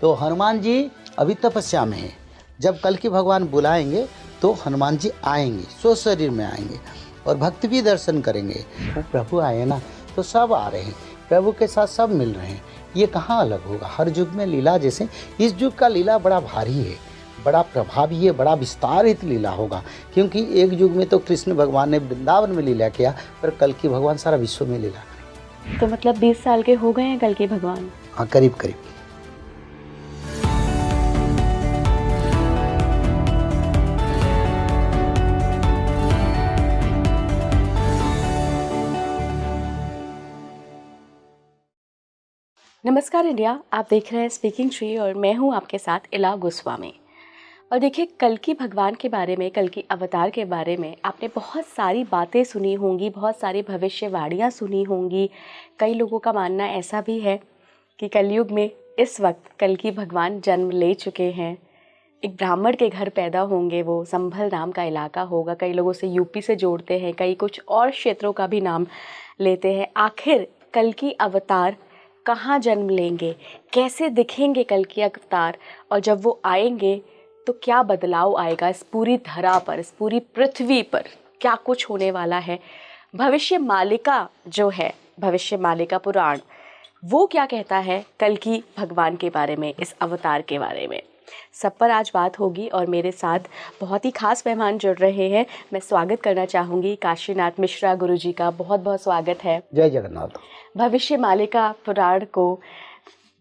तो हनुमान जी अभी तपस्या में है। जब कल की भगवान बुलाएंगे तो हनुमान जी आएंगे, स्व शरीर में आएंगे और भक्त भी दर्शन करेंगे। वो प्रभु आए ना तो सब आ रहे हैं, प्रभु के साथ सब मिल रहे हैं। ये कहाँ अलग होगा? हर युग में लीला जैसे इस युग का लीला बड़ा भारी है, बड़ा प्रभावी है, बड़ा विस्तारित लीला होगा। क्योंकि एक युग में तो कृष्ण भगवान ने वृंदावन में लीला किया, पर कल की भगवान सारा विश्व में लीला करेंगे। तो मतलब 20 साल के हो गए हैं कल की भगवान? हाँ, करीब करीब। नमस्कार इंडिया, आप देख रहे हैं स्पीकिंग ट्री और मैं हूं आपके साथ इला गोस्वामी। और देखिए, कल की भगवान के बारे में, कल की अवतार के बारे में आपने बहुत सारी बातें सुनी होंगी, बहुत सारी भविष्यवाणियां सुनी होंगी। कई लोगों का मानना ऐसा भी है कि कलयुग में इस वक्त कल की भगवान जन्म ले चुके हैं। एक ब्राह्मण के घर पैदा होंगे, वो संभल नाम का इलाका होगा। कई लोगों से यूपी से जोड़ते हैं, कई कुछ और क्षेत्रों का भी नाम लेते हैं। आखिर कल की अवतार कहाँ जन्म लेंगे, कैसे दिखेंगे कल की अवतार, और जब वो आएंगे तो क्या बदलाव आएगा इस पूरी धरा पर, इस पूरी पृथ्वी पर क्या कुछ होने वाला है। भविष्य मालिका जो है, भविष्य मालिका पुराण, वो क्या कहता है कल की भगवान के बारे में, इस अवतार के बारे में, सब पर आज बात होगी। और मेरे साथ बहुत ही खास मेहमान जुड़ रहे हैं। मैं स्वागत करना चाहूँगी काशीनाथ मिश्रा गुरुजी का। बहुत बहुत स्वागत है। जय जगन्नाथ। भविष्य मालिका पुराण को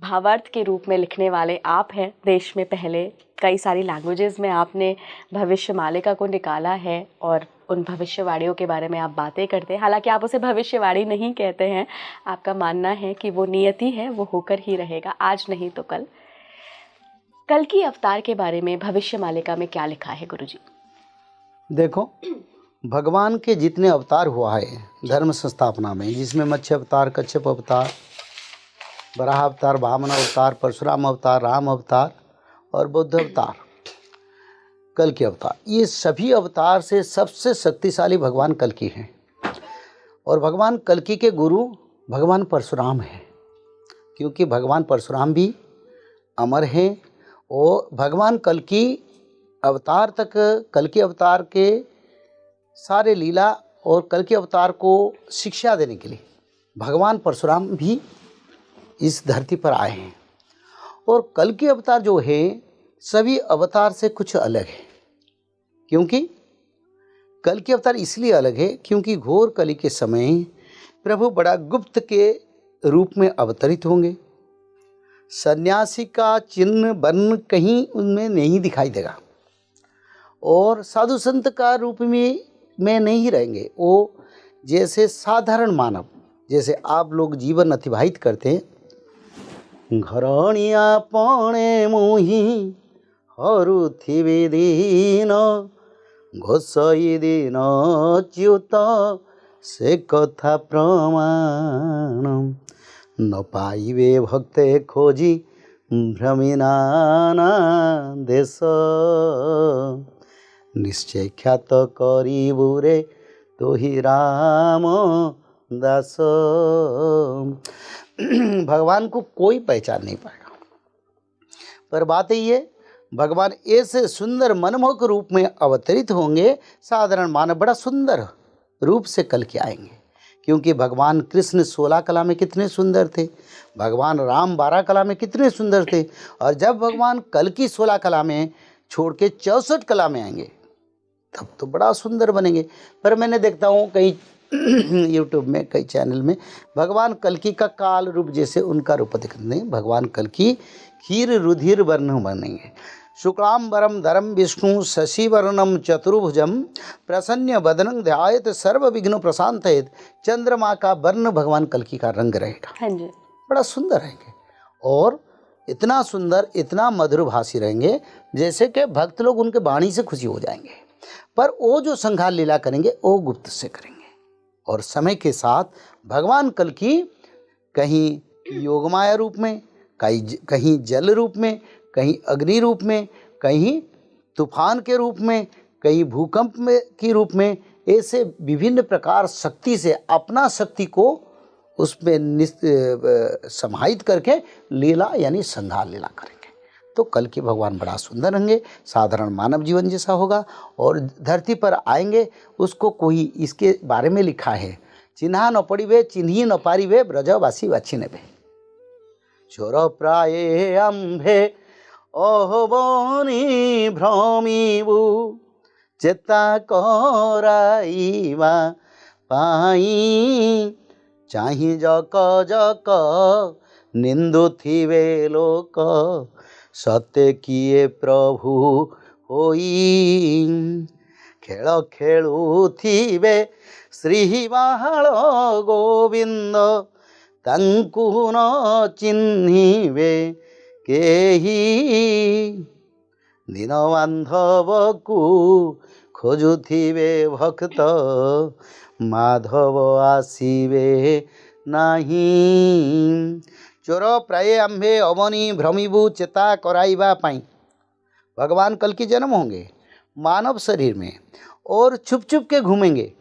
भावार्थ के रूप में लिखने वाले आप हैं। देश में पहले कई सारी लैंग्वेजेस में आपने भविष्य मालिका को निकाला है और उन भविष्यवाणियों के बारे में आप बातें करते हैं। हालांकि आप उसे भविष्यवाणी नहीं कहते हैं, आपका मानना है कि वो नियति है, वो होकर ही रहेगा, आज नहीं तो कल। कल की अवतार के बारे में भविष्य मालिका में क्या लिखा है गुरुजी? देखो, भगवान के जितने अवतार हुआ है धर्म संस्थापना में, जिसमें मत्स्य अवतार, कच्छप अवतार, वराह अवतार, वामन अवतार, परशुराम अवतार, राम अवतार और बुद्ध अवतार, कल के अवतार, ये सभी अवतार से सबसे शक्तिशाली भगवान कल की हैं। और भगवान कल की के गुरु भगवान परशुराम हैं, क्योंकि भगवान परशुराम भी अमर हैं। और भगवान कल की अवतार तक, कल के अवतार के सारे लीला और कल के अवतार को शिक्षा देने के लिए भगवान परशुराम भी इस धरती पर आए हैं। और कल के अवतार जो है सभी अवतार से कुछ अलग है, क्योंकि कल के अवतार इसलिए अलग है क्योंकि घोर कली के समय प्रभु बड़ा गुप्त के रूप में अवतरित होंगे। सन्यासी का चिन्ह वर्ण कहीं उनमें नहीं दिखाई देगा और साधु संत का रूप में नहीं रहेंगे। वो जैसे साधारण मानव, जैसे आप लोग जीवन अतिबाहित करते हैं, घरणिया पणे मुही हरुथिबे दीन घोषई दिन च्युत से कथा प्रमाण न पाइबे भक्ते खोजी भ्रमिनाना देश निश्चय ख्यात करिबुरे तो ही राम दास। भगवान को कोई पहचान नहीं पाएगा, पर बात यही है भगवान ऐसे सुंदर मनमोहक रूप में अवतरित होंगे। साधारण मानव बड़ा सुंदर रूप से कल के आएंगे, क्योंकि भगवान कृष्ण 16 कला में कितने सुंदर थे, भगवान राम 12 कला में कितने सुंदर थे। और जब भगवान कल की 16 कला में छोड़ के 64 कला में आएंगे तब तो बड़ा सुंदर बनेंगे। पर मैंने देखता हूँ कई यूट्यूब में, कई चैनल में भगवान कल्कि का काल रूप जैसे उनका रूप दिखते नहीं। भगवान कल्कि क्षीर रुधिर वर्ण बनेंगे। शुक्लांबरम धरम विष्णु शशिवर्णम चतुर्भुजम प्रसन्न वदनं ध्यायत सर्व विघ्न प्रशांतयेत। चंद्रमा का वर्ण भगवान कल्कि का रंग रहेगा। हाँ जी, बड़ा सुंदर रहेंगे और इतना सुंदर, इतना मधुरभाषी रहेंगे जैसे कि भक्त लोग उनके वाणी से खुशी हो जाएंगे। पर वो जो संघार लीला करेंगे वो गुप्त से करेंगे। और समय के साथ भगवान कल्कि कहीं योगमाया रूप में, कहीं जल रूप में, कहीं अग्नि रूप में, कहीं तूफान के रूप में, कहीं भूकंप में के रूप में, ऐसे विभिन्न प्रकार शक्ति से अपना शक्ति को उसमें समाहित करके लीला यानी संहार लीला करेंगे। तो कल के भगवान बड़ा सुंदर होंगे, साधारण मानव जीवन जैसा होगा और धरती पर आएंगे। उसको कोई इसके बारे में लिखा है, चिन्हा न पड़िबे चिन्ही न पारिबे ब्रजवासी बाछी नेबे। चोर प्राये आम्भे अहोबनी भ्रमिबु चेता कराइबा पाई चाहि जक जक निंदुथिबे लोक सत्य किए प्रभु होई खेल खेलुथिबे श्री बाहल गोविंद तांकु न चिन्हिबे केही दीन बांधवकु खोजुथिबे भक्त माधव आसीबे नाही। चोर प्राय आम्भे अवनी भ्रमिबु चेता कराइबा पाई। भगवान कल की जन्म होंगे मानव शरीर में और छुप छुप के घूमेंगे।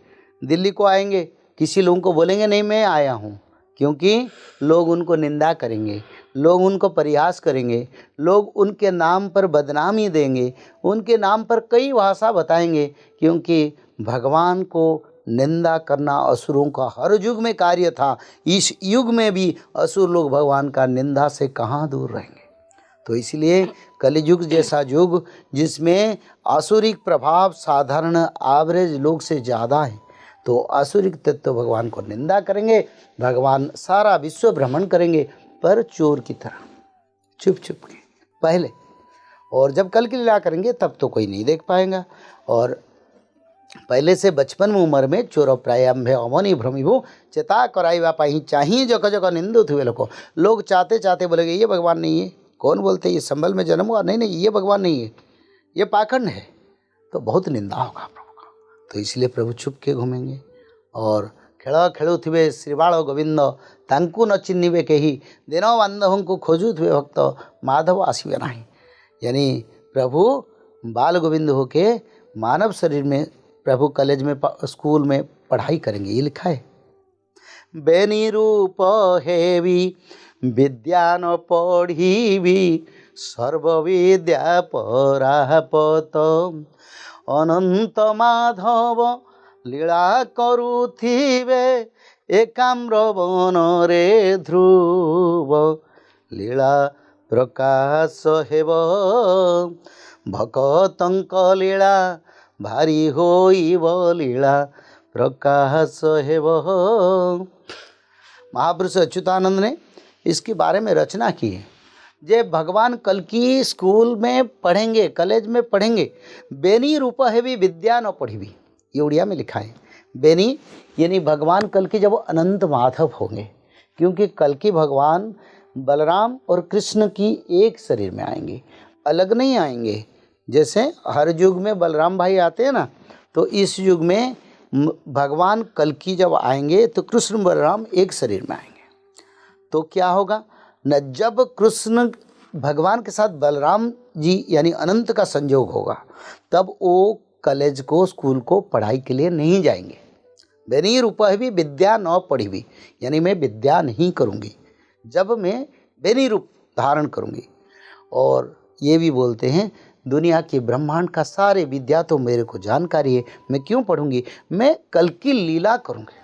दिल्ली को आएंगे, किसी लोगों को बोलेंगे नहीं मैं आया हूँ, क्योंकि लोग उनको निंदा करेंगे, लोग उनको परिहास करेंगे, लोग उनके नाम पर बदनामी देंगे, उनके नाम पर कई भाषा बताएंगे, क्योंकि भगवान को निंदा करना असुरों का हर युग में कार्य था। इस युग में भी असुर लोग भगवान का निंदा से कहाँ दूर रहेंगे। तो इसलिए कलियुग जैसा युग जिसमें आसुरिक प्रभाव साधारण एवरेज लोग से ज़्यादा है, तो आसुरिक तत्व भगवान को निंदा करेंगे। भगवान सारा विश्व भ्रमण करेंगे पर चोर की तरह छुप छुप के पहले, और जब कल की लीला करेंगे तब तो कोई नहीं देख पाएगा। और पहले से बचपन में उम्र में चोर प्राय आम्भे अवनी भ्रमिबु चेता कराइबा पाई चाहिए जगह जगह निंदित हुए लोग चाहते चाहते बोलेंगे ये भगवान नहीं है। कौन बोलते ये संभल में जन्म हुआ, नहीं ये भगवान नहीं है, ये पाखंड है, तो बहुत निंदा होगा प्रभु का। तो इसलिए प्रभु छुप के घूमेंगे और खेल खेलुथिबे श्रीबाल गोविंद तांकु न चिन्हिबे केही दीन बांधवंकु खोजुथिबे भक्त माधव आसीबे नाही। यानी प्रभु बाल गोविंद होके मानव शरीर में प्रभु कॉलेज में स्कूल में पढ़ाई करेंगे, ये लिखा है। बेनी रूप हेवी विद्या न पढ़ी सर्व विद्या परापत अनंत माधव लीला करुथिबे एकाम्र वन रे ध्रुव लीला प्रकाश हेब भक्तंक लीला भारी होइब लीला प्रकाश हेब। महापुरुष अच्युतानंद ने इसके बारे में रचना की है। जे भगवान कल की स्कूल में पढ़ेंगे, कॉलेज में पढ़ेंगे, बेनी रूप है भी विद्या न पढ़ी भी, ये उड़िया में लिखा है। बेनी यानी भगवान कल की जब अनंत माधव होंगे, क्योंकि कल की भगवान बलराम और कृष्ण की एक शरीर में आएंगे, अलग नहीं आएंगे। जैसे हर युग में बलराम भाई आते हैं ना, तो इस युग में भगवान कल की जब आएंगे तो कृष्ण बलराम एक शरीर में आएंगे। तो क्या होगा न, जब कृष्ण भगवान के साथ बलराम जी यानी अनंत का संयोग होगा, तब वो कॉलेज को स्कूल को पढ़ाई के लिए नहीं जाएंगे। बेनी रूप है भी विद्या न पढ़ी भी, यानी मैं विद्या नहीं करूँगी जब मैं बेनी रूप धारण करूँगी। और ये भी बोलते हैं दुनिया के ब्रह्मांड का सारे विद्या तो मेरे को जानकारी है, मैं क्यों पढ़ूंगी, मैं कल की लीला करूँगी।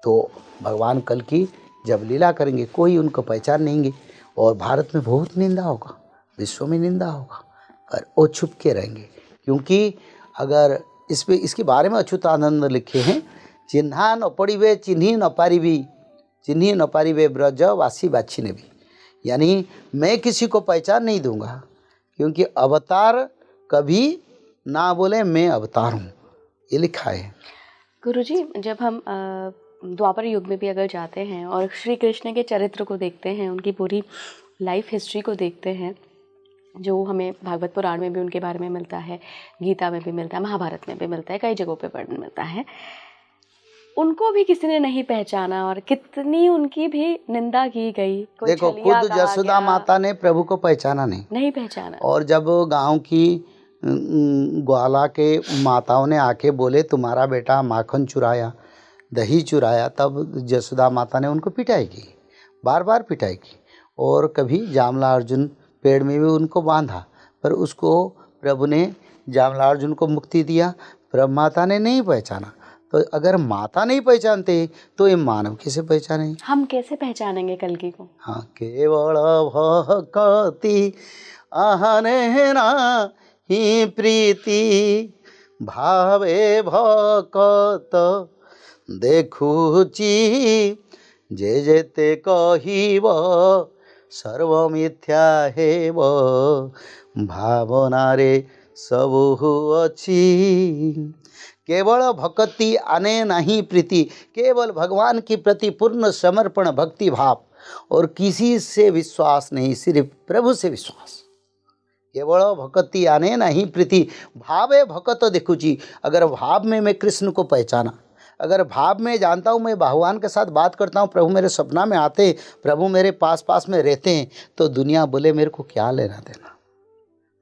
तो भगवान कल की जब लीला करेंगे कोई उनको पहचान नहीं, और भारत में बहुत निंदा होगा, विश्व में निंदा होगा, और वो छुप के रहेंगे। क्योंकि अगर इस पे इसके बारे में अच्युतानंद लिखे हैं, चिन्हा न पड़िबे चिन्ही न पारिबे ब्रज वासी बाछी ने भी, यानी मैं किसी को पहचान नहीं दूंगा, क्योंकि अवतार कभी ना बोले मैं अवतार हूँ, ये लिखा है। गुरुजी, जब हम द्वापर युग में भी अगर जाते हैं और श्री कृष्ण के चरित्र को देखते हैं, उनकी पूरी लाइफ हिस्ट्री को देखते हैं, जो हमें भागवत पुराण में भी उनके बारे में मिलता है, गीता में भी मिलता है, महाभारत में भी मिलता है, कई जगहों पे पढ़ने मिलता है, उनको भी किसी ने नहीं पहचाना और कितनी उनकी भी निंदा की गई। देखो खुद यशोदा माता ने प्रभु को पहचाना नहीं पहचाना। और जब गांव की ग्वाला के माताओं ने आके बोले तुम्हारा बेटा माखन चुराया, दही चुराया, तब यशोदा माता ने उनको पिटाई की, बार बार पिटाई की। और कभी जामला अर्जुन पेड़ में भी उनको बांधा, पर उसको प्रभु ने जामलार्जुन को मुक्ति दिया, पर माता ने नहीं पहचाना। तो अगर माता नहीं पहचानते तो ये मानव कैसे पहचाने? हम कैसे पहचानेंगे कल्कि को? हाँ, केवल भक्ति आहने ही प्रीति भावे भकत देखुची जे जेते कहिब सर्व मिथ्या हेब भावना रे सबु अछि। केवल भक्ति आने नहीं प्रीति, केवल भगवान के प्रति पूर्ण समर्पण भक्ति भाव और किसी से विश्वास नहीं, सिर्फ प्रभु से विश्वास। केवल भक्ति आने नहीं प्रीति भावे भकत देखुची। अगर भाव में मैं कृष्ण को पहचाना, अगर भाव में जानता हूँ मैं भगवान के साथ बात करता हूँ, प्रभु मेरे सपना में आते, प्रभु मेरे पास पास में रहते हैं, तो दुनिया बोले मेरे को क्या लेना देना।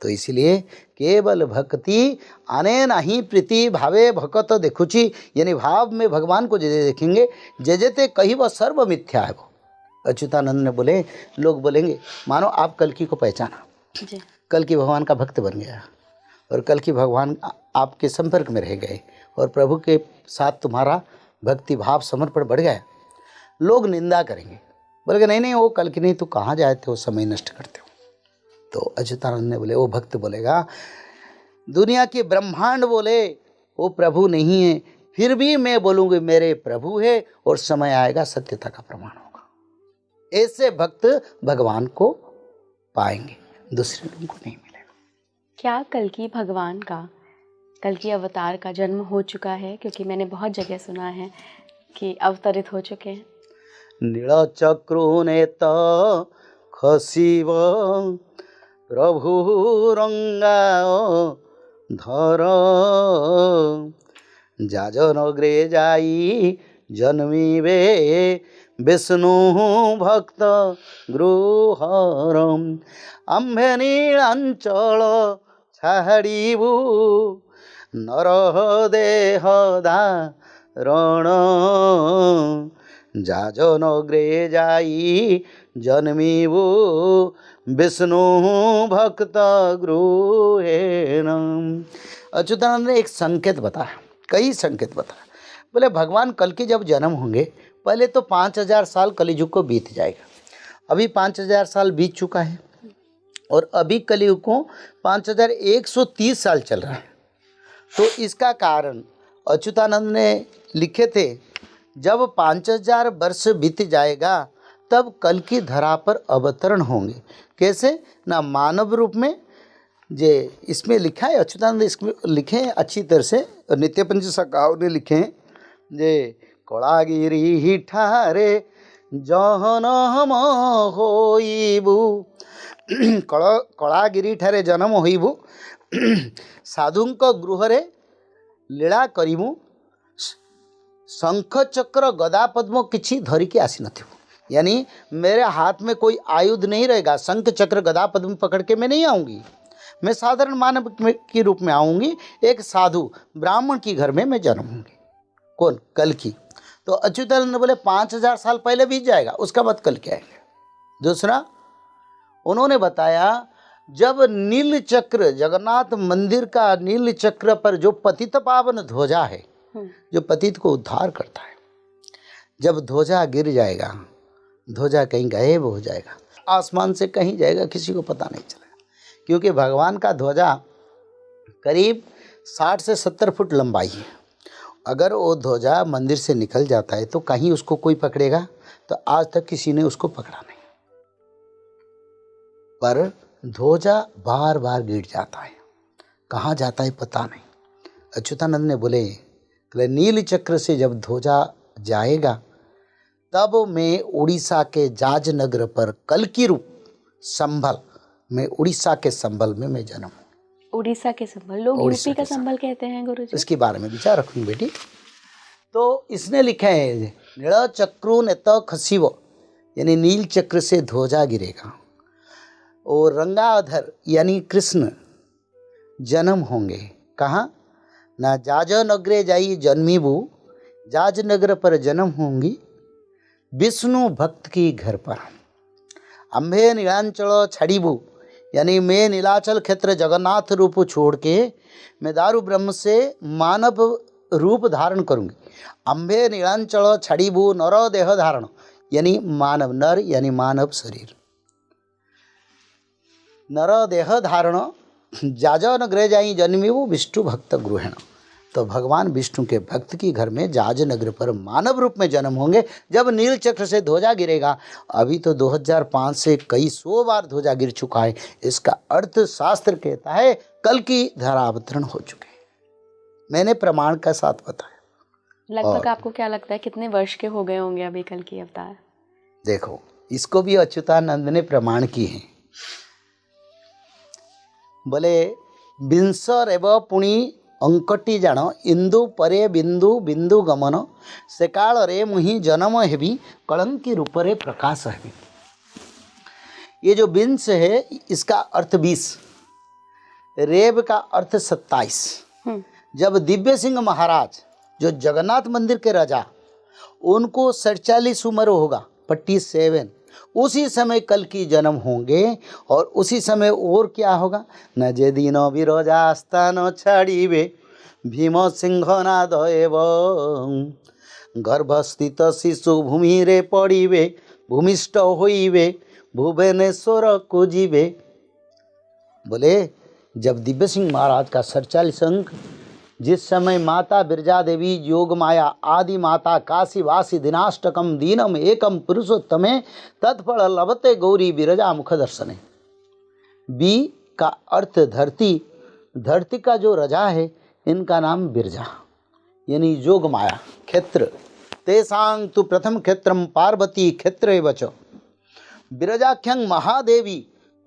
तो इसलिए केवल भक्ति आने नहीं प्रीति भावे भकत देखुची, यानी भाव में भगवान को जे देखेंगे जे जेते कही वह सर्व मिथ्या है। वो अच्युतानंद ने बोले, लोग बोलेंगे मानो आप कल्कि को पहचाना, कल्कि भगवान का भक्त बन गया और कल्कि भगवान आपके संपर्क में रह गए और प्रभु के साथ तुम्हारा भक्ति भाव समर्पण बढ़ गया, लोग निंदा करेंगे, बोलेंगे नहीं नहीं वो कल्कि नहीं, तो कहाँ जाए थे, वो समय नष्ट करते हो। तो अच्युतानंद ने बोले, वो भक्त बोलेगा दुनिया के ब्रह्मांड बोले वो प्रभु नहीं है, फिर भी मैं बोलूँगी मेरे प्रभु है और समय आएगा सत्यता का प्रमाण होगा। ऐसे भक्त भगवान को पाएंगे, दूसरे लोगों को नहीं मिलेगा। क्या कल्कि भगवान का, कल्कि अवतार का जन्म हो चुका है? क्योंकि मैंने बहुत जगह सुना है कि अवतरित हो चुके हैं। नील चक्रु नेत खसिव प्रभु रंगाओ धर जाजनग्रे जाई जन्मिबे विष्णु भक्त गृहरम आम्भे नीलांचल छाड़ीबू नर देह धारण जाजनग्रे जाई जन्मिबू विष्णु भक्त गृहेण। अच्युतानंद ने एक संकेत बताया, कई संकेत बताया। बोले भगवान कल्कि जब जन्म होंगे, पहले तो 5000 साल कलियुग को बीत जाएगा। अभी 5000 साल बीत चुका है और अभी कलियुग को 5130 साल चल रहा है। तो इसका कारण अच्युतानंद ने लिखे थे, जब 5000 वर्ष बीत जाएगा तब कल्कि धरा पर अवतरण होंगे। कैसे? ना मानव रूप में, जे इसमें लिखा है, अच्युतानंद इसमें लिखे हैं अच्छी तरह से, नित्यपंच सखाओ ने लिखे हैं, जे कलागिरी ठारे जहन हम होइबू कलागिरी ठारे जन्म होइबू साधुंक गृहरे लीला करिमु शंख चक्र गदा पद्म किछि धरिके आसी नथिबू। यानी मेरे हाथ में कोई आयुध नहीं रहेगा, शंख चक्र गदा पद्म पकड़ के मैं नहीं आऊँगी, मैं साधारण मानव के रूप में आऊँगी, एक साधु ब्राह्मण की घर में मैं जन्म होंगी। कौन? कल्कि। तो अच्युतानंद ने बोले 5000 साल पहले बीत जाएगा, उसका बाद कल्कि आएंगे। दूसरा उन्होंने बताया, जब नील चक्र, जगन्नाथ मंदिर का नील चक्र पर जो पतित पावन ध्वजा है, जो पतित को उद्धार करता है, जब ध्वजा गिर जाएगा, ध्वजा कहीं गायब हो जाएगा, आसमान से कहीं जाएगा, किसी को पता नहीं चलेगा। क्योंकि भगवान का ध्वजा करीब 60 से 70 फुट लंबाई है। अगर वो ध्वजा मंदिर से निकल जाता है तो कहीं उसको कोई पकड़ेगा? तो आज तक किसी ने उसको पकड़ा नहीं। पर ध्वजा बार बार गिर जाता है, कहाँ जाता है पता नहीं। अच्युतानंद ने बोले नील चक्र से जब ध्वजा जाएगा तब मैं उड़ीसा के जाज नगर पर कल्कि रूप संभल में, उड़ीसा के संभल में मैं जन्म हूँ। उड़ीसा के संभल, लोग यूपी का संभल कहते हैं गुरुजी। इसके बारे में विचार रखूँ बेटी। तो इसने लिखा है नील चक्रु ने तो खसीव, यानी नील चक्र से ध्वजा गिरेगा और रंगाधर यानी कृष्ण जन्म होंगे। कहाँ? ना जाज नगरे जाई जन्मीबू, जाज नगर पर जन्म होंगी विष्णु भक्त की घर पर। अम्भे नीलांचल छाड़ीबू, यानी मैं नीलाचल क्षेत्र जगन्नाथ रूप छोड़ के मैं दारू ब्रह्म से मानव रूप धारण करूँगी। अम्बे नीलांचल छड़ीबू नर देह धारण, यानी मानव, नर यानी मानव शरीर, नर देह धारण जाजन गृह जाई जन्मीबू विष्णु भक्त गृहण। तो भगवान विष्णु के भक्त की घर में जाज नगर पर मानव रूप में जन्म होंगे जब नील चक्र से ध्वजा गिरेगा। अभी तो 2005 से कई 100 बार ध्वजा गिर चुका है। इसका अर्थ शास्त्र कहता है कल की धरावतरण हो चुके हैं। मैंने प्रमाण के साथ बताया। लगभग आपको क्या लगता है कितने वर्ष के हो गए होंगे अभी कल की अवतार? देखो, इसको भी अच्युतानंद ने प्रमाण की है। बोले बिंसर एवं पुणी अंकटी जान इंदु परे बिंदु बिंदु गमन से काल रे मुहि जन्म हेबी कलंकी रूप रे प्रकाश हेबी। ये जो बिंस है इसका अर्थ 20, रेब का अर्थ 27। जब दिव्य सिंह महाराज जो जगन्नाथ मंदिर के राजा, उनको 47 उम्र होगा, 47, उसी समय कल की जन्म होंगे। और उसी समय और क्या होगा, न जे दिन विरजा स्थान छाड़ीबे भीम सिंह नाद एवं गर्भस्थित शिशु भूमि रे पड़ीबे भूमिष्ठ होइबे भुवनेश्वर को जीवे। बोले जब दिव्य सिंह महाराज का 47 अंक, जिस समय माता बिरजा देवी योग माया आदि माता काशी वासी दिनाष्टकम दीनम एकम पुरुषोत्तमे तत्फल लभते गौरी बिरजा मुख दर्शने। बी का अर्थ धरती, धरती का जो रजा है इनका नाम बिरजा, यानी योग माया क्षेत्र। तेसांग तु प्रथम क्षेत्रम पार्वती क्षेत्र एवच बिरजाख्यं महादेवी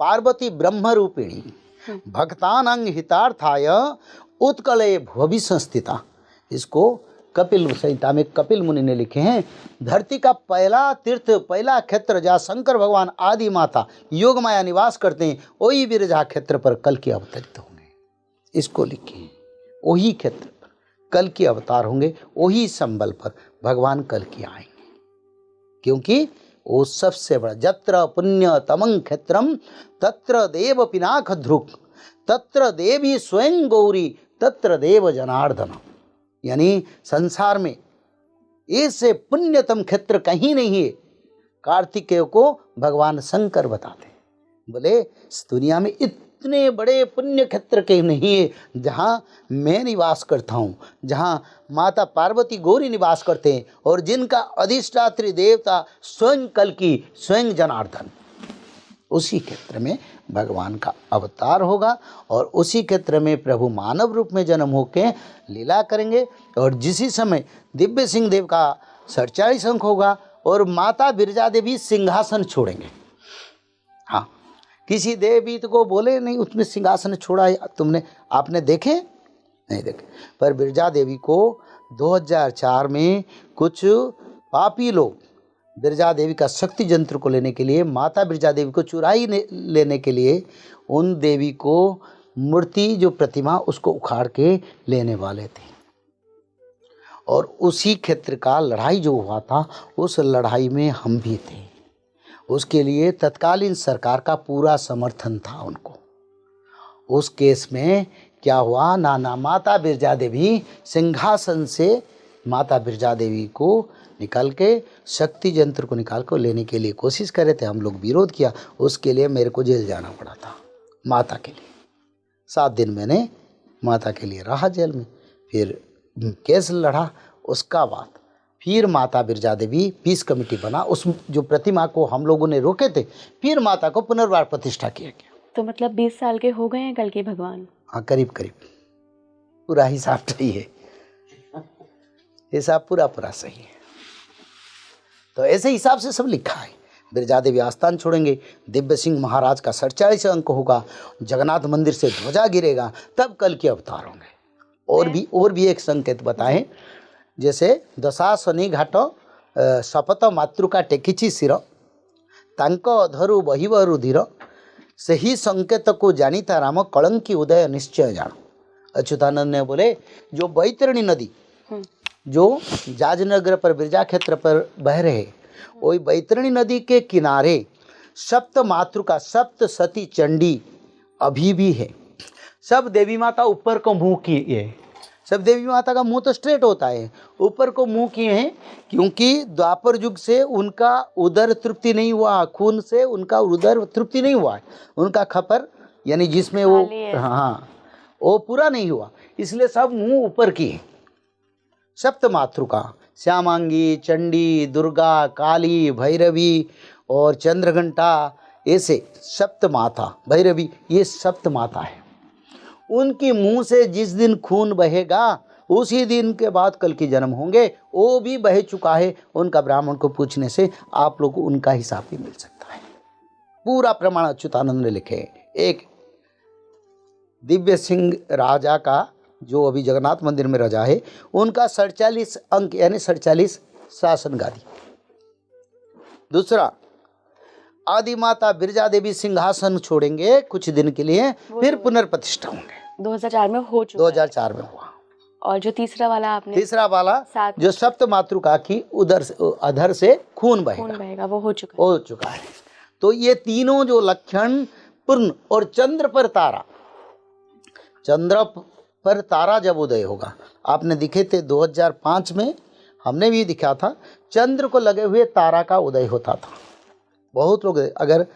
पार्वती ब्रह्मरूपिणी भक्तानां हितार्थाय उत्कले भुवि संस्थिता। इसको कपिल संहिता में कपिल मुनि ने लिखे हैं। धरती का पहला तीर्थ, पहला क्षेत्र जहाँ शंकर भगवान आदि माता योग माया निवास करते हैं, वही बिरजा क्षेत्र पर कल के अवतरित होंगे। इसको लिखे हैं, वही क्षेत्र पर कल के अवतार होंगे, वही संबल पर भगवान कल की आएंगे। क्योंकि वो सबसे बड़ा जत्र पुण्य तमं क्षेत्रम तत्र देव पिनाक ध्रुक तत्र देवी स्वयं गौरी तत्र देव जनार्दन। यानी संसार में इससे पुण्यतम क्षेत्र कहीं नहीं है। कार्तिकेय को भगवान शंकर बताते हैं, बोले इस दुनिया में इतने बड़े पुण्य क्षेत्र के नहीं है जहाँ मैं निवास करता हूँ, जहाँ माता पार्वती गौरी निवास करते हैं और जिनका अधिष्ठात्री देवता स्वयं कल्कि स्वयं जनार्दन। उसी क्षेत्र में भगवान का अवतार होगा और उसी क्षेत्र में प्रभु मानव रूप में जन्म होके लीला करेंगे। और जिसी समय दिव्य सिंह देव का 47 अंक होगा और माता बिरजा देवी सिंहासन छोड़ेंगे। हाँ, किसी देवी को बोले नहीं उसमें सिंहासन छोड़ा है तुमने, आपने देखे नहीं देखे, पर बिरजा देवी को 2004 में कुछ पापी लोग बिरजा देवी का शक्ति यंत्र को लेने के लिए, माता बिरजा देवी को चुराई लेने के लिए उन देवी को मूर्ति जो प्रतिमा उसको उखाड़ के लेने वाले थे। और उसी क्षेत्र का लड़ाई जो हुआ था, उस लड़ाई में हम भी थे। उसके लिए तत्कालीन सरकार का पूरा समर्थन था उनको। उस केस में क्या हुआ, नाना माता बिरजा देवी सिंहासन से माता बिरजा देवी को निकाल के, शक्ति यंत्र को निकाल कर लेने के लिए कोशिश कर रहे थे। हम लोग विरोध किया, उसके लिए मेरे को जेल जाना पड़ा था माता के लिए। 7 दिन मैंने माता के लिए रहा जेल में, फिर केस लड़ा। उसका बाद फिर माता बिरजा देवी पीस कमेटी बना, उस जो प्रतिमा को हम लोगों ने रोके थे, फिर माता को पुनर्वार प्रतिष्ठा किया गया। तो मतलब 20 साल के हो गए हैं कल के भगवान? हाँ, करीब करीब पूरा हिसाब सही है, हिसाब पूरा सही है। तो ऐसे हिसाब से सब लिखा है। बिरजा देवी आस्थान छोड़ेंगे, दिव्य सिंह महाराज का 47 अंक होगा, जगन्नाथ मंदिर से ध्वजा गिरेगा, तब कल के अवतार होंगे। और भी एक संकेत बताएं, जैसे दशा शनि घाट शपथ मातृका टेकिछि शिर तांक अधरु बहिब रुधिर सही संकेत को जानिता राम कलंकी उदय निश्चय जान। अच्युतानंद ने बोले जो बैतरणी नदी जो जाजनगर पर बिरजा क्षेत्र पर बह रहे, वही बैतरणी नदी के किनारे सप्त मातृका सप्त सती चंडी अभी भी है। सब देवी माता ऊपर को मुंह किए है, सब देवी माता का मुंह तो स्ट्रेट होता है, ऊपर को मुंह किए हैं, क्योंकि द्वापर युग से उनका उदर तृप्ति नहीं हुआ, खून से उनका उदर तृप्ति नहीं हुआ है, उनका खपर यानी जिसमें वो खाली है। हाँ वो पूरा नहीं हुआ, इसलिए सब मुंह ऊपर किए। सप्त मातृका श्यामांगी, चंडी, दुर्गा, काली, भैरवी और चंद्रघंटा, ऐसे सप्त माता भैरवी, ये सप्त माता है। उनकी मुंह से जिस दिन खून बहेगा उसी दिन के बाद कल की जन्म होंगे, वो भी बह चुका है। उनका ब्राह्मण को पूछने से आप लोग को उनका हिसाब भी मिल सकता है। पूरा प्रमाण अच्युतानंद ने लिखे। एक दिव्य सिंह राजा का, जो अभी जगन्नाथ मंदिर में राजा है, उनका 47 अंक यानी 47 शासन गादी। दूसरा, आदि माता बिरजा देवी सिंहासन छोड़ेंगे कुछ दिन के लिए, फिर पुनर्प्रतिष्ठा होंगे। 2004 में हो चुका 2004 में हुआ। और जो तीसरा वाला आपने तीसरा वाला साथ जो सप्त मातृका की उधर से अधर से खून खून बहेगा, बहेगा, वो हो चुका है। हो चुका है। तो ये तीनों जो लक्षण पूर्ण, और चंद्र पर तारा, चंद्र पर तारा जब उदय होगा, आपने दिखे थे 2005 में, हमने भी दिखा था, चंद्र को लगे हुए तारा का उदय होता था। बहुत लोग, अगर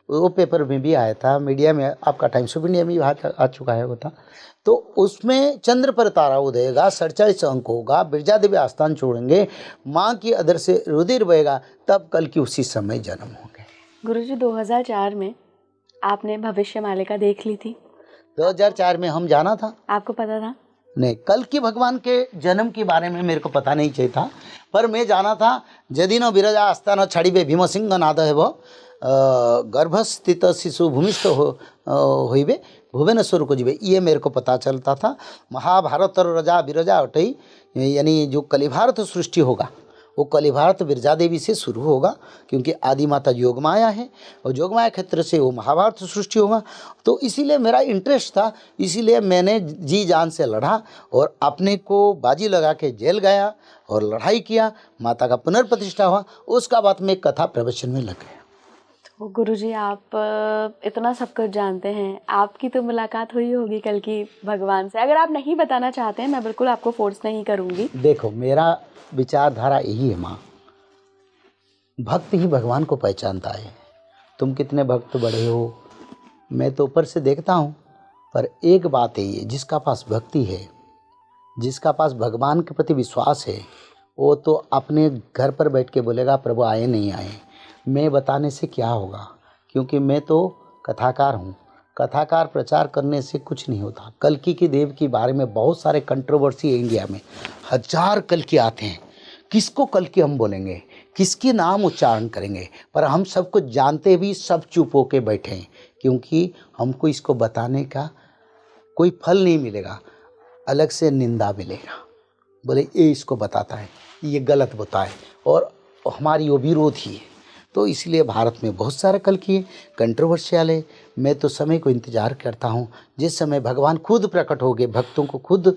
वो पेपर में भी आया था, मीडिया में, आपका टाइम्स ऑफ इंडिया में भी आ चुका है वो था, तो उसमें चंद्र पर तारा उदयगा, 47 अंक होगा, बिरजा देवी आस्थान छोड़ेंगे, माँ की अधर से रुधिर बहेगा, तब कल की उसी समय जन्म होंगे। गुरुजी 2004 में आपने भविष्य मालिका देख ली थी? 2004 में हम जाना था। आपको पता था? नहीं, कल की भगवान के जन्म के बारे में मेरे को पता नहीं चाहिए था, पर मैं जाना था जदिनो बिरजा आस्थान छाड़िबे भीमसिंह नाद है वो गर्भस्थित शिशु भूमिस्थ होइबे भुवनेश्वर को जीवे, ये मेरे को पता चलता था। महाभारत और रजा बिरजा अटई, यानी जो कलिभारत सृष्टि होगा वो कलिभारत बिरजा देवी से शुरू होगा, क्योंकि आदि माता योगमाया है और योगमाया क्षेत्र से वो महाभारत सृष्टि होगा। तो इसीलिए मेरा इंटरेस्ट था, इसीलिए मैंने जी जान से लड़ा और अपने को बाजी लगा के जेल गया और लड़ाई किया, माता का पुनर्प्रतिष्ठा हुआ, उसका बाद में कथा प्रवचन में लग गया। तो गुरुजी आप इतना सब कुछ जानते हैं, आपकी तो मुलाकात हुई होगी कल की भगवान से। अगर आप नहीं बताना चाहते हैं, मैं बिल्कुल आपको फोर्स नहीं करूँगी। देखो, मेरा विचारधारा यही है माँ, भक्त ही भगवान को पहचानता है। तुम कितने भक्त बड़े हो मैं तो ऊपर से देखता हूँ, पर एक बात है ये, जिसका पास भक्ति है, जिसका पास भगवान के प्रति विश्वास है, वो तो अपने घर पर बैठ के बोलेगा प्रभु आए नहीं आए, मैं बताने से क्या होगा, क्योंकि मैं तो कथाकार हूँ। कथाकार प्रचार करने से कुछ नहीं होता। कल्कि की देव के बारे में बहुत सारे कंट्रोवर्सी है इंडिया में, 1000 कल्कि आते हैं, किसको कल्कि हम बोलेंगे, किसके नाम उच्चारण करेंगे, पर हम सब कुछ जानते भी सब चुप होके बैठे हैं, क्योंकि हमको इसको बताने का कोई फल नहीं मिलेगा, अलग से निंदा मिलेगा, बोले ये इसको बताता है, ये गलत बताए, और हमारी वो विरोधी है। तो इसलिए भारत में बहुत सारे कल्कि कंट्रोवर्शियल है। मैं तो समय को इंतज़ार करता हूँ, जिस समय भगवान खुद प्रकट होंगे, भक्तों को खुद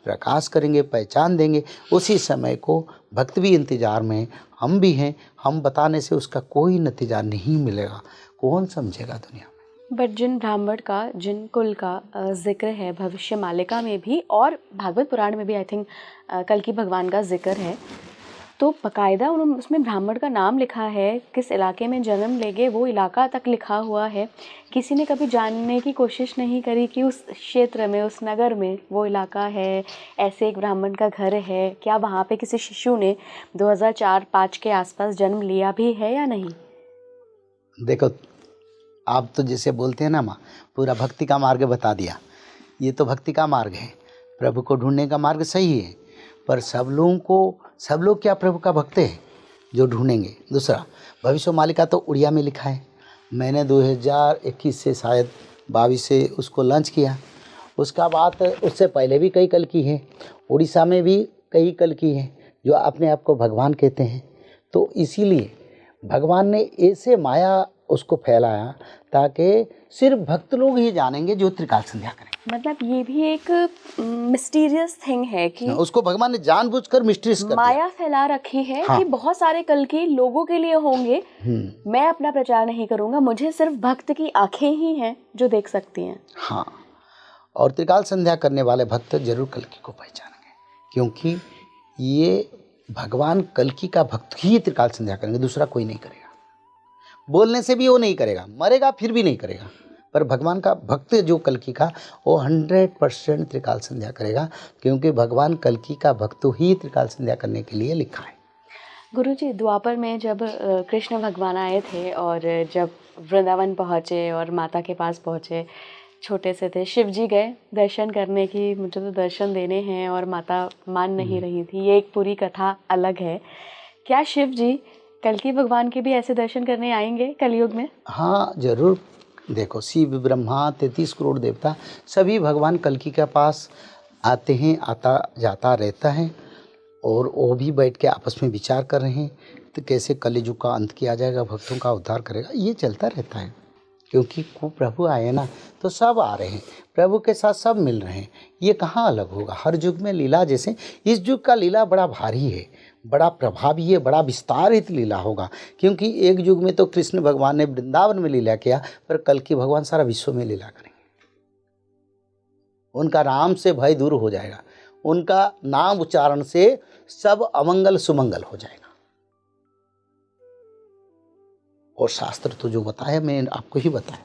प्रकाश करेंगे, पहचान देंगे, उसी समय को भक्त भी इंतज़ार में, हम भी हैं। हम बताने से उसका कोई नतीजा नहीं मिलेगा, कौन समझेगा दुनिया में। बट जिन ब्राह्मण का, जिन कुल का जिक्र है भविष्य मालिका में भी और भागवत पुराण में भी, आई थिंक कल की भगवान का जिक्र है, तो बाकायदा उन्होंने उसमें ब्राह्मण का नाम लिखा है, किस इलाके में जन्म लेंगे वो इलाका तक लिखा हुआ है। किसी ने कभी जानने की कोशिश नहीं करी कि उस क्षेत्र में, उस नगर में वो इलाका है, ऐसे एक ब्राह्मण का घर है, क्या वहाँ पे किसी शिशु ने 2004-05 के आसपास जन्म लिया भी है या नहीं? देखो, आप तो जैसे बोलते हैं ना माँ, पूरा भक्ति का मार्ग बता दिया। ये तो भक्ति का मार्ग है, प्रभु को ढूंढने का मार्ग सही है, पर सब लोग क्या प्रभु का भक्त है जो ढूंढेंगे। दूसरा, भविष्य मालिका तो उड़िया में लिखा है, मैंने 2021 से शायद 22 से उसको लॉन्च किया। उसका बाद उससे पहले भी कई कल्कि हैं, उड़ीसा में भी कई कल्कि हैं जो अपने आप को भगवान कहते हैं। तो इसीलिए भगवान ने ऐसे माया उसको फैलाया ताकि सिर्फ भक्त लोग ही जानेंगे जो त्रिकाल संध्या करें। मतलब ये भी एक मिस्टीरियस थिंग है कि उसको भगवान ने जानबूझकर मिस्ट्रीज कर दिया। माया फैला रखी है हाँ। कि बहुत सारे कल की लोगों के लिए होंगे, मैं अपना प्रचार नहीं करूंगा, मुझे सिर्फ भक्त की आंखें ही हैं जो देख सकती हैं। हाँ, और त्रिकाल संध्या करने वाले भक्त जरूर कल्कि को पहचानेंगे, क्योंकि ये भगवान कल्कि का भक्त ही त्रिकाल संध्या करेंगे, दूसरा कोई नहीं करेगा। बोलने से भी वो नहीं करेगा, मरेगा फिर भी नहीं करेगा, पर भगवान का भक्त जो कल्कि का वो 100% त्रिकाल संध्या करेगा, क्योंकि भगवान कल्कि का भक्त ही त्रिकाल संध्या करने के लिए लिखा है। गुरुजी, द्वापर में जब कृष्ण भगवान आए थे और जब वृंदावन पहुँचे और माता के पास पहुँचे, छोटे से थे, शिव जी गए दर्शन करने की, मुझे तो दर्शन देने हैं, और माता मान नहीं रही थी। ये एक पूरी कथा अलग है। क्या शिव जी कल्कि भगवान के भी ऐसे दर्शन करने आएंगे कलयुग में? हाँ जरूर। देखो, शिव ब्रह्मा 33 करोड़ देवता सभी भगवान कल्कि के पास आते हैं, आता जाता रहता है, और वो भी बैठ के आपस में विचार कर रहे हैं तो कैसे कलयुग का अंत किया जाएगा, भक्तों का उद्धार करेगा। ये चलता रहता है, क्योंकि प्रभु आए ना तो सब आ रहे हैं, प्रभु के साथ सब मिल रहे हैं। ये कहाँ अलग होगा, हर युग में लीला जैसे इस युग का लीला बड़ा भारी है, बड़ा प्रभावी है, बड़ा विस्तारित लीला होगा, क्योंकि एक युग में तो कृष्ण भगवान ने वृंदावन में लीला किया, पर कल्कि भगवान सारा विश्व में लीला करेंगे। उनका नाम से भय दूर हो जाएगा, उनका नाम उच्चारण से सब अमंगल सुमंगल हो जाएगा। और शास्त्र तो जो बताया मैं आपको ही बताया,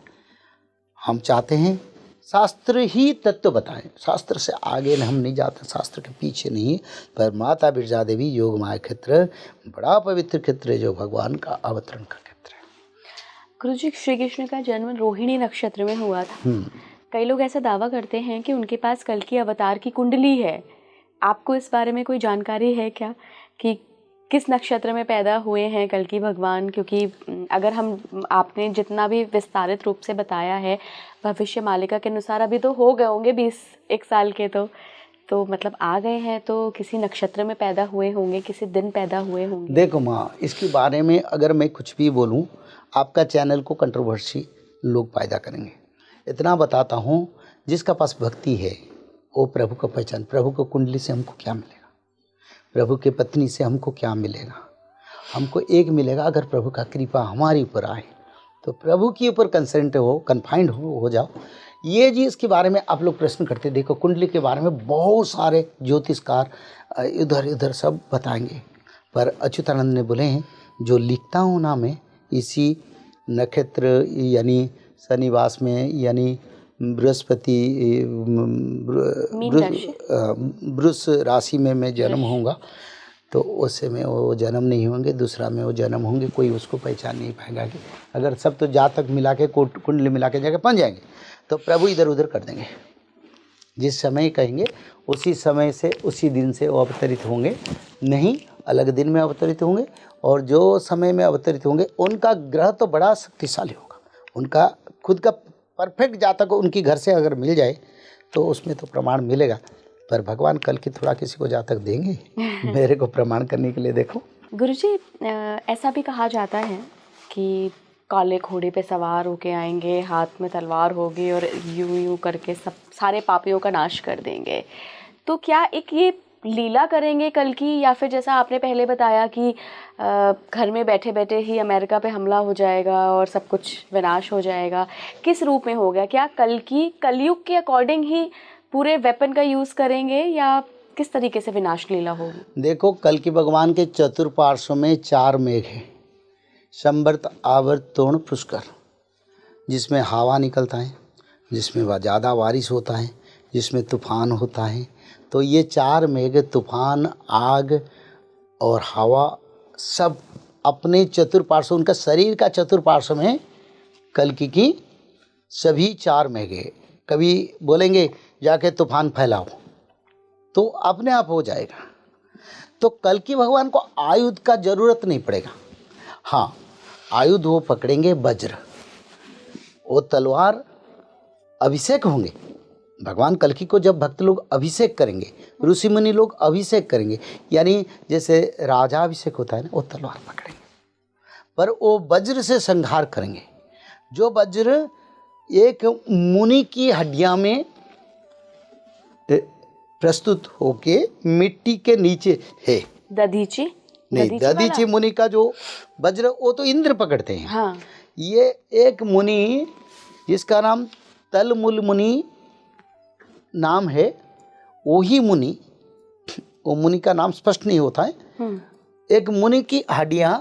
हम चाहते हैं शास्त्र ही तत्व बताएं, शास्त्र से आगे हम नहीं जाते, शास्त्र के पीछे नहीं। पर माता बिरजा देवी योग माया क्षेत्र बड़ा पवित्र क्षेत्र है, जो भगवान का अवतरण का क्षेत्र है। गुरुजी, श्री कृष्ण का जन्म रोहिणी नक्षत्र में हुआ था। कई लोग ऐसा दावा करते हैं कि उनके पास कल्कि अवतार की कुंडली है। आपको इस बारे में कोई जानकारी है क्या कि किस नक्षत्र में पैदा हुए हैं कल्कि भगवान? क्योंकि अगर हम, आपने जितना भी विस्तारित रूप से बताया है, भविष्य मालिका के अनुसार अभी तो हो गए होंगे 21 साल के, तो मतलब आ गए हैं, तो किसी नक्षत्र में पैदा हुए होंगे, किसी दिन पैदा हुए होंगे। देखो माँ, इसके बारे में अगर मैं कुछ भी बोलूँ, आपका चैनल को कंट्रोवर्सी लोग पैदा करेंगे। इतना बताता हूँ, जिसका पास भक्ति है वो प्रभु को पहचान, प्रभु को कुंडली से हमको क्या मिलेगा, प्रभु के पत्नी से हमको क्या मिलेगा? हमको एक मिलेगा, अगर प्रभु का कृपा हमारे ऊपर आए तो प्रभु के ऊपर कंसेंट हो, कन्फाइंड हो जाओ। ये चीज़ के बारे में आप लोग प्रश्न करते, देखो कुंडली के बारे में बहुत सारे ज्योतिषकार इधर इधर सब बताएंगे, पर अच्युतानंद ने बोले हैं जो लिखता हूँ ना मैं, इसी नक्षत्र यानी शनिवास में, यानी बृहस्पति वृष राशि में मैं जन्म होऊंगा, तो उससे में वो जन्म नहीं होंगे, दूसरा में वो जन्म होंगे, कोई उसको पहचान नहीं पाएगा। कि अगर सब तो जातक मिला के कुंडली मिला के जाके बन जाएंगे, तो प्रभु इधर उधर कर देंगे। जिस समय कहेंगे उसी समय से, उसी दिन से वो अवतरित होंगे, नहीं अलग दिन में अवतरित होंगे। और जो समय में अवतरित होंगे उनका ग्रह तो बड़ा शक्तिशाली होगा, उनका खुद का परफेक्ट जातक उनकी घर से अगर मिल जाए तो उसमें तो प्रमाण मिलेगा। पर भगवान कल्कि थोड़ा किसी को जातक देंगे मेरे को प्रमाण करने के लिए। देखो गुरुजी, ऐसा भी कहा जाता है कि काले घोड़े पे सवार होके आएंगे, हाथ में तलवार होगी और यूं यूं करके सब सारे पापियों का नाश कर देंगे। तो क्या एक ये लीला करेंगे कल्कि, या फिर जैसा आपने पहले बताया कि घर में बैठे बैठे ही अमेरिका पे हमला हो जाएगा और सब कुछ विनाश हो जाएगा? किस रूप में हो गया? क्या कल्कि कलयुग के अकॉर्डिंग ही पूरे वेपन का यूज़ करेंगे, या किस तरीके से विनाश लीला होगी? देखो, कल्कि भगवान के चतुर्पार्श्व में 4 मेघ है, संवर्त, आवर्त, तोर्ण, पुष्कर, जिसमें हवा निकलता है, जिसमें ज़्यादा बारिश होता है, जिसमें तूफान होता है। तो ये 4 मेघ, तूफान, आग और हवा, सब अपने चतुर्पार्श्व, उनका शरीर का चतुर्पार्श्व में कल्कि की सभी 4 मेघ है। कभी बोलेंगे जाके तूफान फैलाओ तो अपने आप हो जाएगा। तो कल्कि भगवान को आयुध का जरूरत नहीं पड़ेगा। हाँ, आयुध वो पकड़ेंगे वज्र, वो तलवार, अभिषेक होंगे। भगवान कल्कि को जब भक्त लोग अभिषेक करेंगे, ऋषि मुनि लोग अभिषेक करेंगे, यानी जैसे राजा अभिषेक होता है ना, वो तलवार पकड़ेंगे, पर वो वज्र से संहार करेंगे। जो वज्र एक मुनि की हड्डियां में प्रस्तुत होके मिट्टी के नीचे है। दधीची नहीं, दधीची मुनि का जो वज्र वो तो इंद्र पकड़ते हैं। हाँ। ये एक मुनि जिसका नाम तलमुल मुनि नाम है, वही मुनि, वो मुनि का नाम स्पष्ट नहीं होता है। एक मुनि की हड्डियां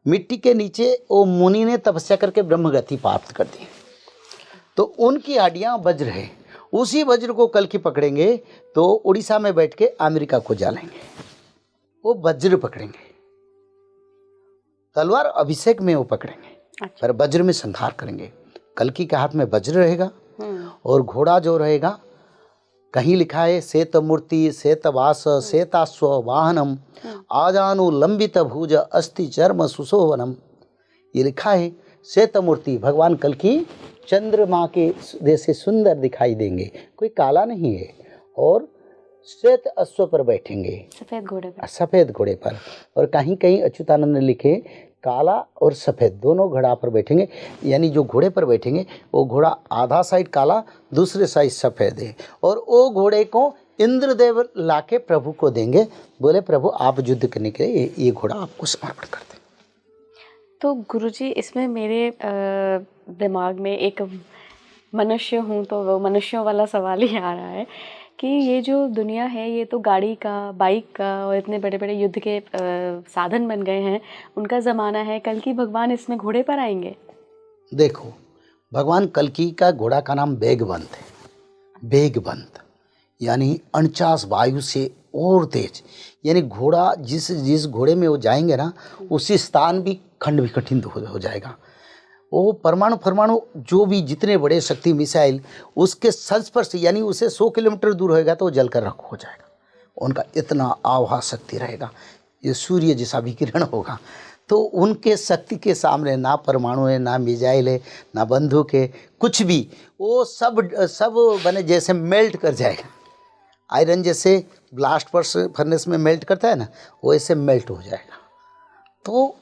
मिट्टी के नीचे, वो मुनि ने तपस्या करके ब्रह्मगति प्राप्त कर दी, तो उनकी हड्डियां वज्र है। उसी वज्र को कल की पकड़ेंगे तो उड़ीसा में बैठ के अमेरिका को जालेंगे, वो वज्र पकड़ेंगे। तलवार अभिषेक में वो पकड़ेंगे, पर वज्र में संहार करेंगे। कल्कि के हाथ में वज्र रहेगा और घोड़ा जो रहेगा, कहीं लिखा है श्वेत मूर्ति श्वेत वास श्वेताश्व वाहनम आजानु लंबित भुज अस्ति चर्म सुशोभनम। ये लिखा है श्वेत मूर्ति, भगवान कल्कि चंद्रमा के जैसे सुंदर दिखाई देंगे, कोई काला नहीं है, और श्वेत अश्व पर बैठेंगे, सफेद घोड़े पर। और कहीं कहीं अच्युतानंद ने लिखे काला और सफ़ेद दोनों घोड़ा पर बैठेंगे, यानी जो घोड़े पर बैठेंगे वो घोड़ा आधा साइड काला दूसरे साइड सफ़ेद है, और वो घोड़े को इंद्रदेव लाके प्रभु को देंगे, बोले प्रभु आप युद्ध करने के लिए ये घोड़ा आपको समर्पण कर दें। तो गुरुजी, इसमें मेरे दिमाग में एक मनुष्य हूँ तो वो मनुष्यों वाला सवाल ही आ रहा है कि ये जो दुनिया है ये तो गाड़ी का, बाइक का और इतने बड़े बड़े युद्ध के साधन बन गए हैं, उनका ज़माना है। कल्कि भगवान इसमें घोड़े पर आएंगे? देखो, भगवान कल्कि का घोड़ा का नाम वेगवंत है। वेगवंत यानी 49 वायु से और तेज, यानी घोड़ा जिस घोड़े में वो जाएंगे ना, उसी स्थान भी खंड विखंडित हो जाएगा। वो परमाणु जो भी जितने बड़े शक्ति मिसाइल उसके संस्पर्श, यानी उसे 100 किलोमीटर दूर होएगा तो वो जलकर राख हो जाएगा। उनका इतना आभा शक्ति रहेगा, ये सूर्य जैसा विकिरण होगा। तो उनके शक्ति के सामने ना परमाणु है, ना मिसाइल है, ना बंदूक है, कुछ भी, वो सब बने जैसे मेल्ट कर जाएगा। आयरन जैसे ब्लास्ट फर्नेस में मेल्ट करता है ना, वैसे मेल्ट हो जाएगा। तो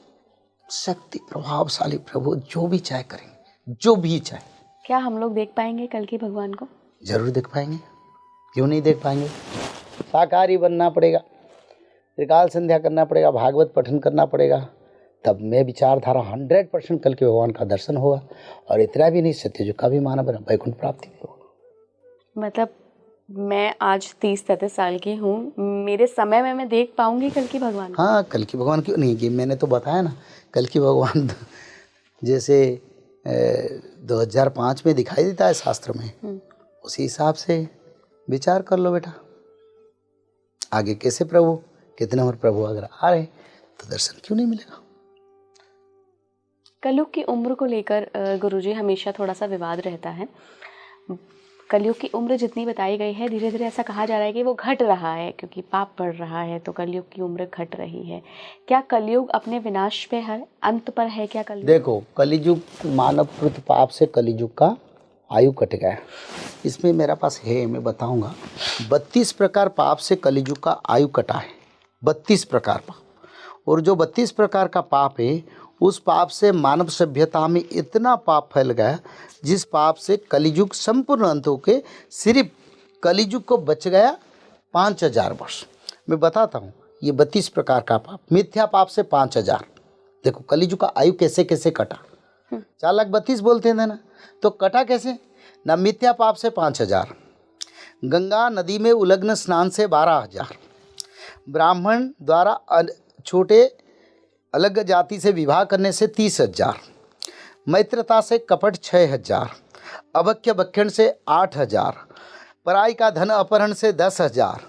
शक्ति प्रभावशाली प्रभु जो भी चाहे करेंगे, जो भी चाहे। क्या हम लोग देख पाएंगे कल्कि भगवान को? जरूर देख पाएंगे, क्यों नहीं देख पाएंगे। शाकाहारी बनना पड़ेगा, त्रिकाल संध्या करना पड़ेगा, भागवत पठन करना पड़ेगा, तब मैं विचारधारा 100% कल्कि भगवान का दर्शन होगा। और इतना भी नहीं, सत्ययुग का भी मानव बना, वैकुंठ प्राप्ति भी होगा। मतलब मैं आज 30-33 साल की हूँ, मेरे समय में मैं देख पाऊंगी कल्कि भगवान? हाँ, कल्कि भगवान क्यों नहीं, कि मैंने तो बताया ना, कल्कि भगवान जैसे 2005 में दिखाई देता है शास्त्र में, उसी हिसाब से विचार कर लो बेटा। आगे कैसे प्रभु, कितने और प्रभु अगर आ रहे तो दर्शन क्यों नहीं मिलेगा। कलयुग की उम्र को लेकर गुरुजी हमेशा थोड़ा सा विवाद रहता है। कलयुग की उम्र जितनी बताई गई है, धीरे धीरे ऐसा कहा जा रहा है कि वो घट रहा है, क्योंकि पाप बढ़ रहा है तो कलयुग की उम्र घट रही है। क्या कलयुग अपने विनाश पे है, अंत पर है क्या कलयुग? देखो, कलियुग मानव कृत पाप से कलियुग का आयु कट गया। इसमें मेरा पास है, मैं बताऊंगा। 32 प्रकार पाप से कलियुग का आयु कटा है, 32 प्रकार पाप। और जो 32 प्रकार का पाप है, उस पाप से मानव सभ्यता में इतना पाप फैल गया, जिस पाप से कलियुग संपूर्ण अंत होके सिर्फ कलियुग को बच गया 5000 वर्ष। मैं बताता हूँ, ये 32 प्रकार का पाप, मिथ्या पाप से 5000। देखो कलियुग का आयु कैसे कैसे कटा। 4,32,000 बोलते हैं ना, तो कटा कैसे ना। मिथ्या पाप से 5000, गंगा नदी में उलग्न स्नान से 12,000, ब्राह्मण द्वारा छोटे अलग जाति से विवाह करने से 30,000, मैत्रता से कपट 6,000, अभक्ष्य भक्षण से 8,000, पराई का धन अपहरण से 10,000,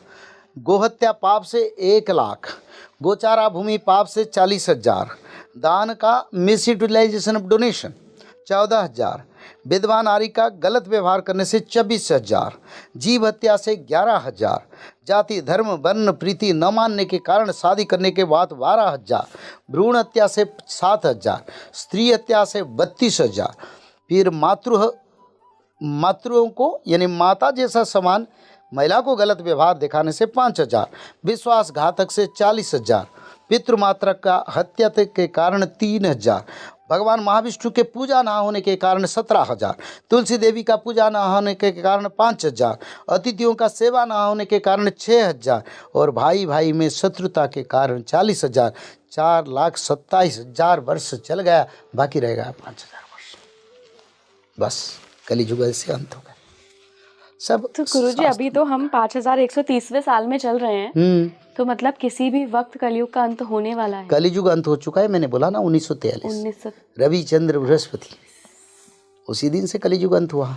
गोहत्या पाप से 1,00,000, गोचारा भूमि पाप से 40,000, दान का मिसयूटिलाइजेशन ऑफ डोनेशन 14,000, विधवा नारी का गलत व्यवहार करने से 24,000, जीव हत्या से 11,000, जाति धर्म वर्ण प्रीति न मानने के कारण शादी करने के बाद 12,000, भ्रूण हत्या से 7,000, स्त्री हत्या से 32,000, फिर मातृओं को यानी माता जैसा समान महिला को गलत व्यवहार दिखाने से 5,000, विश्वासघातक से 40,000, पितृमात्र का हत्या के कारण 3,000, भगवान महाविष्णु के पूजा ना होने के कारण 17,000, तुलसी देवी का पूजा ना होने के कारण 5,000, अतिथियों का सेवा ना होने के कारण 6,000 और भाई भाई में शत्रुता के कारण 40,000। 4,27,000 वर्ष चल गया, बाकी रह गया 5,000 वर्ष। बस कलियुग से अंत हो गया सब। तो गुरुजी अभी तो हम 5130वें साल में चल रहे हैं, तो मतलब किसी भी वक्त कलयुग का अंत होने वाला है। कलियुग अंत हो चुका है, मैंने बोला ना 1943 रविचंद्र बृहस्पति, उसी दिन से कलियुग अंत हुआ।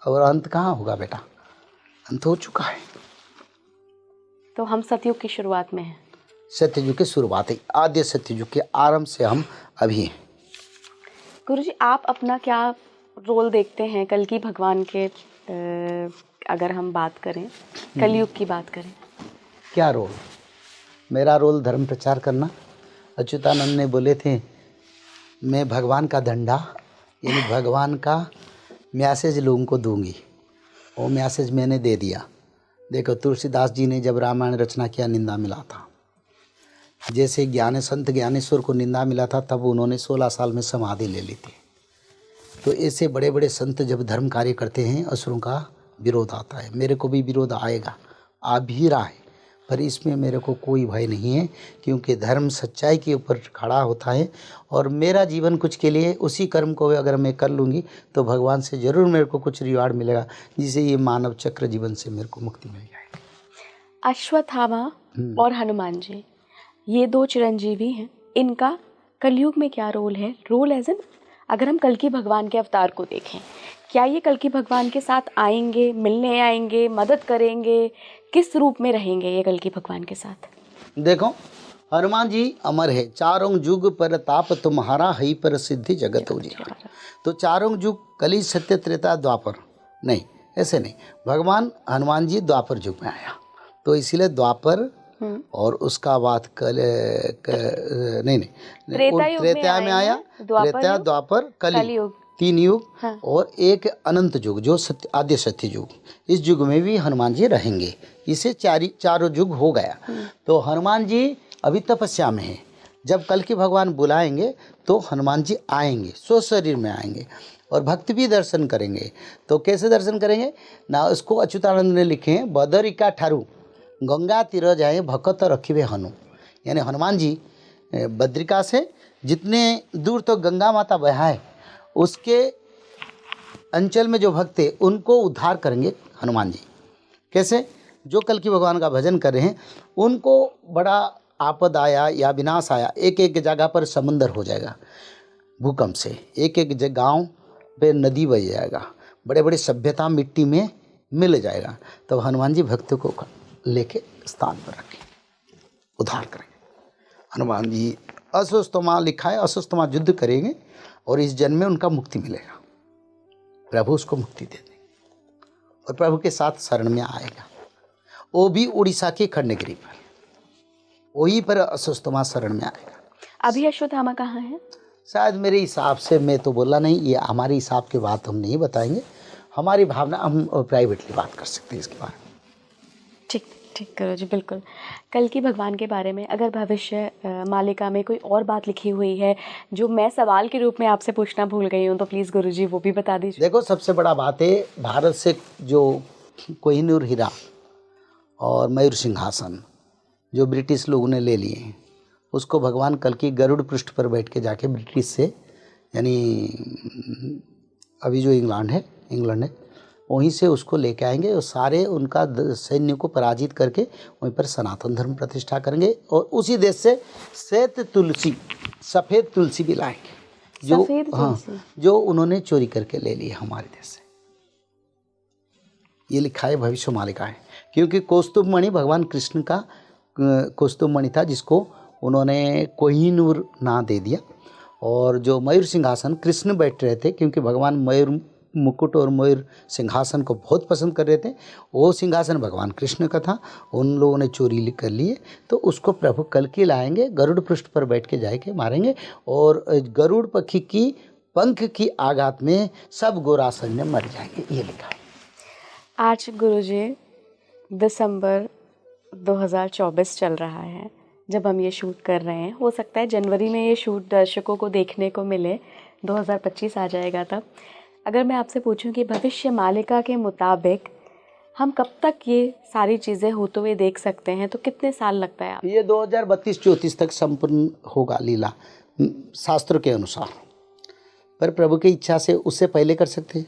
और अंत कहाँ होगा बेटा, अंत हो चुका है। तो हम सतयुग की शुरुआत में हैं। सत्ययुग की शुरुआत है, आद्य सत्ययुग के आरंभ से हम अभी हैं। गुरुजी आप अपना क्या रोल देखते हैं कल की भगवान के, अगर हम बात करें कलयुग की बात करें? क्या रोल? मेरा रोल धर्म प्रचार करना। अच्युतानंद ने बोले थे मैं भगवान का डंडा यानी भगवान का मैसेज लोगों को दूंगी, वो मैसेज मैंने दे दिया। देखो तुलसीदास जी ने जब रामायण रचना किया निंदा मिला था, जैसे संत ज्ञानेश्वर को निंदा मिला था तब उन्होंने 16 साल में समाधि ले ली थी। तो ऐसे बड़े बड़े संत जब धर्म कार्य करते हैं असुरों का विरोध आता है। मेरे को भी विरोध आएगा, आ भी रहा है, पर इसमें मेरे को कोई भय नहीं है, क्योंकि धर्म सच्चाई के ऊपर खड़ा होता है। और मेरा जीवन कुछ के लिए उसी कर्म को अगर मैं कर लूँगी तो भगवान से ज़रूर मेरे को कुछ रिवार्ड मिलेगा, जिससे ये मानव चक्र जीवन से मेरे को मुक्ति मिल जाएगी। अश्वत्थामा और हनुमान जी ये दो चिरंजीवी हैं, इनका कलयुग में क्या रोल है? रोल एज एन, अगर हम कल्कि भगवान के अवतार को देखें, क्या ये कल्कि भगवान के साथ आएंगे, मिलने आएंगे, मदद करेंगे, किस रूप में रहेंगे ये कल्कि भगवान के साथ? देखो हनुमान जी अमर है, चारों युग पर ताप तुम्हारा हई पर सिद्धि जगत उजियारा। तो चारों युग कली सत्य त्रेता द्वापर नहीं, ऐसे नहीं, भगवान हनुमान जी द्वापर युग में आया, तो इसीलिए द्वापर और उसका बाद नहीं त्रेता में आया, त्रेता द्वापर कलियुग, 3 युग। हाँ। और एक अनंत युग जो आद्य सत्य युग, इस युग में भी हनुमान जी रहेंगे। इसे चारों युग हो गया। तो हनुमान जी अभी तपस्या में है, जब कल के भगवान बुलाएंगे तो हनुमान जी आएंगे, स्व शरीर में आएंगे और भक्त भी दर्शन करेंगे। तो कैसे दर्शन करेंगे ना, उसको अच्युतानंद ने लिखे हैं, बदरिका ठारू गंगा तीर जाए भक्त रखिबे हनु। यानी हनुमान जी बद्रिका से जितने दूर तो गंगा माता बहाए उसके अंचल में जो भक्त थे उनको उद्धार करेंगे हनुमान जी। कैसे? जो कल की भगवान का भजन कर रहे हैं उनको बड़ा आपद आया या विनाश आया, एक एक जगह पर समुंदर हो जाएगा भूकंप से, एक एक गांव पे नदी बह जाएगा, बड़े बड़े सभ्यता मिट्टी में मिल जाएगा। तब हनुमान जी भक्तों को लेके स्थान पर रखें, उद्धार करेंगे। हनुमान जी अस्वस्थमा लिखा है, अस्वस्थमा युद्ध करेंगे और इस जन्म में उनका मुक्ति मिलेगा, प्रभु उसको मुक्ति दे देंगे और प्रभु के साथ शरण में आएगा। वो भी उड़ीसा के खंडगिरी पर, वहीं पर अस्वस्थमा शरण में आएगा। अभी अश्वत्थामा कहाँ है? शायद मेरे हिसाब से, मैं तो बोला नहीं, ये हमारे हिसाब की बात हम नहीं बताएंगे, हमारी भावना, हम प्राइवेटली बात कर सकते हैं इसके बारे में। ठीक ठीक करो जी, बिल्कुल। कल की भगवान के बारे में अगर भविष्य मालिका में कोई और बात लिखी हुई है जो मैं सवाल के रूप में आपसे पूछना भूल गई हूँ तो प्लीज़ गुरुजी वो भी बता दीजिए। देखो सबसे बड़ा बात है, भारत से जो कोहिनूर हीरा और मयूर सिंहासन जो ब्रिटिश लोगों ने ले लिए हैं, उसको भगवान कल की गरुड़ पृष्ठ पर बैठ के जाके ब्रिटिश से, यानी अभी जो इंग्लैंड है वहीं से उसको लेके आएंगे और सारे उनका सैन्य को पराजित करके वहीं पर सनातन धर्म प्रतिष्ठा करेंगे और उसी देश से सफ़ेद तुलसी भी लाएंगे जो, हाँ, जो उन्होंने चोरी करके ले ली हमारे देश से। ये लिखा है भविष्य मालिका है, क्योंकि कौस्तुभ मणि भगवान कृष्ण का कौस्तुभ मणि था जिसको उन्होंने कोहिनूर ना दे दिया। और जो मयूर सिंहासन कृष्ण बैठ रहे थे, क्योंकि भगवान मयूर मुकुट और मयूर सिंहासन को बहुत पसंद कर रहे थे, वो सिंहासन भगवान कृष्ण का था, उन लोगों ने चोरी कर लिए। तो उसको प्रभु कल की लाएंगे, गरुड़ पृष्ठ पर बैठ के जाके मारेंगे और गरुड़ पक्षी की पंख की आघात में सब गोरा सैन्य मर जाएंगे, ये लिखा। आज गुरुजी दिसंबर 2024 चल रहा है, जब हम ये शूट कर रहे हैं, हो सकता है जनवरी में ये शूट दर्शकों को देखने को मिले, 2025 आ जाएगा तब। अगर मैं आपसे पूछूं कि भविष्य मालिका के मुताबिक हम कब तक ये सारी चीज़ें होते हुए देख सकते हैं, तो कितने साल लगता है आप? ये 2032-34 तक संपूर्ण होगा लीला, शास्त्रों के अनुसार। पर प्रभु की इच्छा से उससे पहले कर सकते हैं,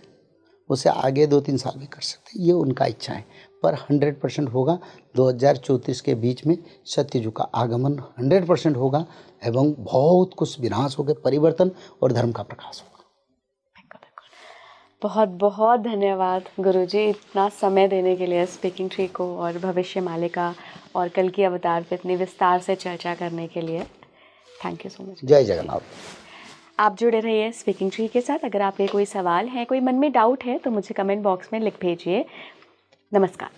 उससे आगे 2-3 साल में कर सकते हैं, ये उनका इच्छा है। पर 100% होगा 2034 के बीच में सत्ययुग का आगमन 100% होगा एवं बहुत कुछ विनाश होगा, परिवर्तन और धर्म का प्रकाश होगा। बहुत बहुत धन्यवाद गुरुजी, इतना समय देने के लिए स्पीकिंग ट्री को और भविष्य मालिका और कल की अवतार पे इतनी विस्तार से चर्चा करने के लिए। Thank you so much. जय जगन्नाथ। आप जुड़े रहिए स्पीकिंग ट्री के साथ। अगर आपके कोई सवाल है, कोई मन में डाउट है, तो मुझे कमेंट बॉक्स में लिख भेजिए। नमस्कार।